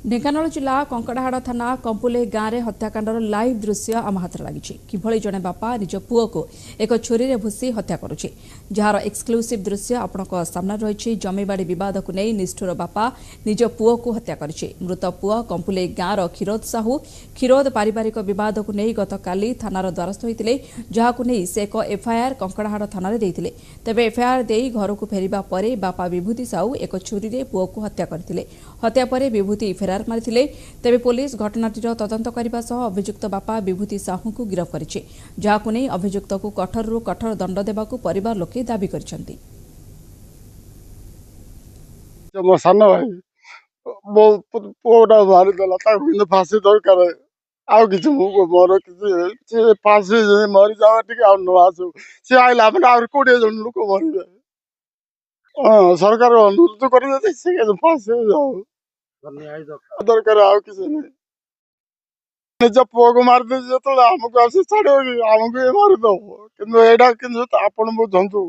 ढेंकानाल जिला कंकड़ाहाड़ थाना कंपुले गाँव में हत्याकांडर लाइव दृश्य आम हाथ लगी किभली जड़े बापा निज पुओ को एक छुरी भूसी हत्या करुचे जार एक्सक्लूसिव दृश्य आपण सामने रही जमीबाड़ी बद को नहीं निष्ठुर बापा निज पुओ को हत्या करे। मृत पुओ कंपुले गाँव क्षीरोद साहू क्षीरोद पारिवारिक बद को नहीं गतकाली थानार द्वारस्थ होते जहां नहीं से एक एफआईआर कंकड़ाहाड़ थाना देते तेज एफआईआर दे घर को फेरिबा परे बापा विभूति साहू एक छुरी पुओ को हत्या करते। हत्या पर विभूति फेरार मारिथिले। तेबे पुलिस घटनाटीर तदंत करने सह अभियुक्त बापा विभूति साहू को गिरफ्त करिछि जहां नहीं अभियुक्त को कठोर कठोर दंड देबाकू परिवार लोके दाबी करिसेंति। मो सान भाई मो पुओटा मारिदेला ताकू फांसी दरकार आउ किसी मोर किसी फांसी मरी जावा टिके आ न आसु से आइला माने आउर 20 जन लोक मरिबे। सरकार अनुरोध करे से फांसी जाओ दरकार आउ किसी नहीं निज पुओ को मारदे जो आमको आसी छाड़ो आमको ये मारिदब कि आपन बुझंतु।